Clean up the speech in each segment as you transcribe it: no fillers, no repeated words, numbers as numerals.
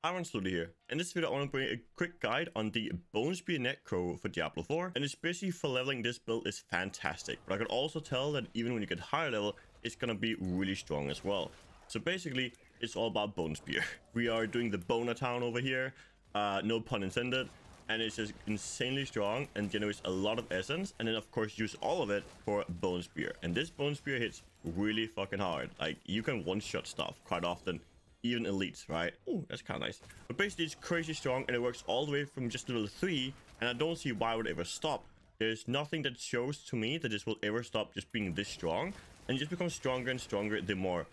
Iron Slowly here. In this video, I want to bring a quick guide on the BoneSpear Necro for Diablo 4, and especially for leveling, this build is fantastic. But I can also tell that even when you get higher level, it's gonna be really strong as well. So basically, it's all about BoneSpear. We are doing the Boner Town over here, no pun intended, and it's just insanely strong and generates a lot of essence, and then of course use all of it for BoneSpear. And this BoneSpear hits really fucking hard. Like, you can one-shot stuff quite often, even elites, right? Oh, that's kind of nice. But basically, it's crazy strong, and it works all the way from just level 3, and I don't see why it would ever stop. There's nothing that shows to me that this will ever stop just being this strong, and it just becomes stronger and stronger the more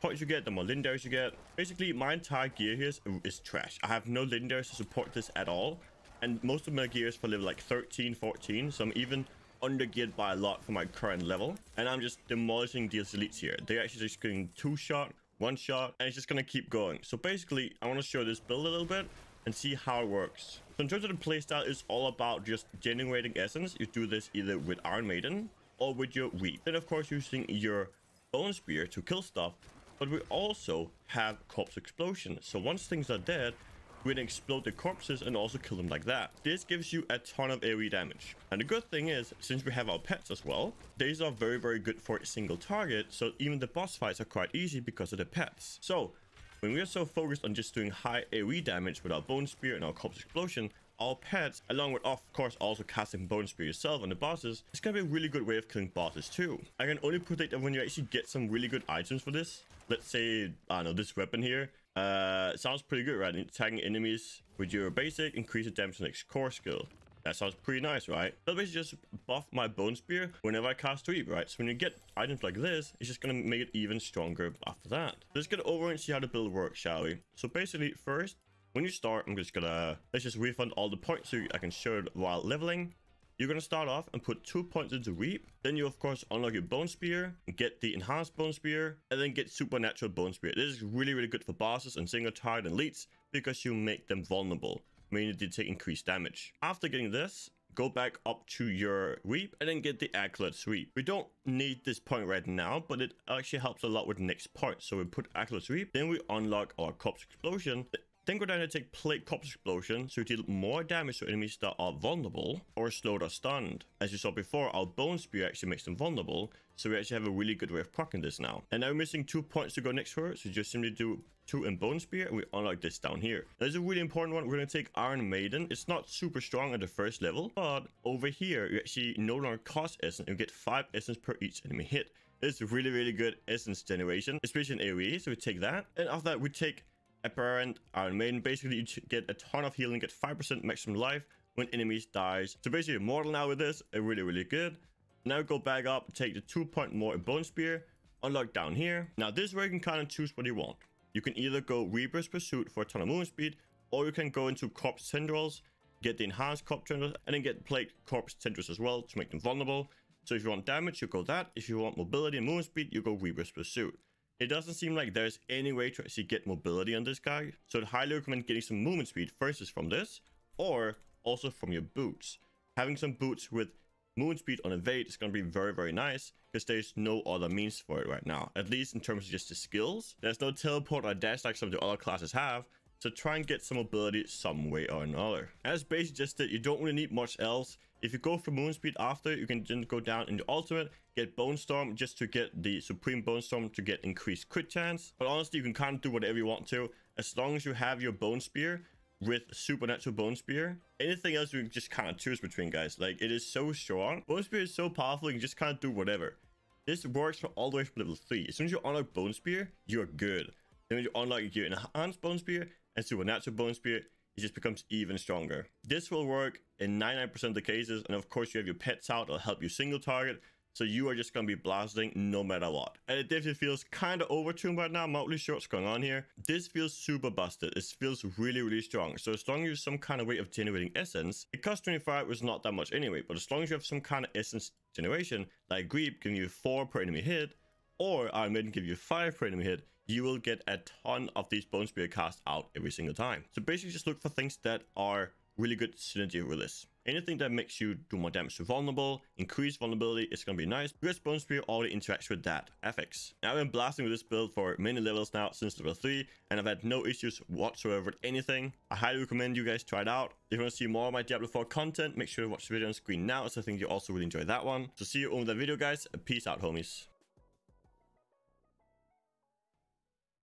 points you get, the more legendaries you get. Basically, my entire gear here is trash. I have no legendaries to support this at all, and most of my gear is for level like 13, 14, so I'm even under geared by a lot for my current level, and I'm just demolishing these elites here. They're actually just getting 2-shot, 1-shot, and it's just gonna keep going. So basically, I want to show this build a little bit and see how it works. So in terms of the playstyle, it's all about just generating essence. You do this either with Iron Maiden or with your Weep. Then of course using your BoneSpear to kill stuff, but we also have Corpse Explosion. So once things are dead, we can explode the corpses and also kill them like that. This gives you a ton of AoE damage. And the good thing is, since we have our pets as well, these are very, very good for a single target. So even the boss fights are quite easy because of the pets. So when we are so focused on just doing high AoE damage with our BoneSpear and our Corpse Explosion, our pets, along with of course also casting BoneSpear yourself on the bosses, it's gonna be a really good way of killing bosses too. I can only predict that when you actually get some really good items for this, let's say, I don't know, this weapon here, sounds pretty good, right? Attacking enemies with your basic, increase the damage to the next core skill. That sounds pretty nice, right? I'll basically just buff my BoneSpear whenever I cast Weep, right? So when you get items like this, it's just gonna make it even stronger after that. Let's get over and see how the build works, shall we? So basically, first, when you start, I'm just gonna, let's just refund all the points so I can show it while leveling. You're gonna start off and put 2 points into Weep. Then you of course unlock your BoneSpear, get the enhanced BoneSpear, and then get supernatural BoneSpear. This is really, really good for bosses and single target and elites because you make them vulnerable, meaning they take increased damage. After getting this, go back up to your Weep and then get the Acolyte Sweep. We don't need this point right now, but it actually helps a lot with the next part. So we put Acolyte Sweep, then we unlock our Corpse Explosion. Then go down and take Plate Corpse Explosion, so you deal more damage to enemies that are vulnerable or slowed or stunned. As you saw before, our BoneSpear actually makes them vulnerable, so we actually have a really good way of proccing this now. And now we're missing 2 points to go next for it, so just simply do 2 in BoneSpear, and we unlock this down here. There's a really important one. We're going to take Iron Maiden. It's not super strong at the first level, but over here, you actually no longer cost essence, and you get 5 essence per each enemy hit. It's really, really good essence generation, especially in AoE, so we take that. And after that, we take Apparent Iron Maiden. Basically, you get a ton of healing, get 5% maximum life when enemies dies. So basically, immortal now with this, really, really good. Now go back up, take the 2 point more in BoneSpear, unlock down here. Now this is where you can kind of choose what you want. You can either go Reaper's Pursuit for a ton of movement speed, or you can go into Corpse Tendrils, get the enhanced Corpse Tendrils, and then get Plate Corpse Tendrils as well to make them vulnerable. So if you want damage, you go that. If you want mobility and movement speed, you go Reaper's Pursuit. It doesn't seem like there's any way to actually get mobility on this guy, so I'd highly recommend getting some movement speed first is from this, or also from your boots. Having some boots with movement speed on evade is going to be very, very nice, because there's no other means for it right now, at least in terms of just the skills. There's no teleport or dash like some of the other classes have, so try and get some mobility some way or another. As basically just that, you don't really need much else. If you go for movement speed after, you can then go down in the ultimate, get Bone Storm just to get the Supreme Bone Storm to get increased crit chance. But honestly, you can kind of do whatever you want to, as long as you have your BoneSpear with Supernatural BoneSpear. Anything else you can just kind of choose between, guys. Like, it is so strong. BoneSpear is so powerful, you can just kind of do whatever. This works for all the way from level 3. As soon as you unlock BoneSpear, you're good. Then when you unlock your enhanced BoneSpear and Supernatural BoneSpear, it just becomes even stronger. This will work in 99% of the cases, and of course you have your pets out, that'll help you single target, so you are just gonna be blasting no matter what. And it definitely feels kind of overtuned right now. I'm not really sure what's going on here. This feels super busted. It feels really, really strong. So as long as you have some kind of way of generating essence, it costs 25, was not that much anyway, but as long as you have some kind of essence generation, like Greep giving you 4 per enemy hit, or Iron Maiden give you 5 per enemy hit, you will get a ton of these BoneSpear cast out every single time. So basically just look for things that are really good synergy with this. Anything that makes you do more damage to vulnerable, increase vulnerability is going to be nice, because BoneSpear already interacts with that affix. Now I've been blasting with this build for many levels now since level 3, and I've had no issues whatsoever with anything. I highly recommend you guys try it out. If you want to see more of my Diablo 4 content, make sure to watch the video on screen now, as I think you also really enjoy that one. So see you on that video, guys. Peace out, homies.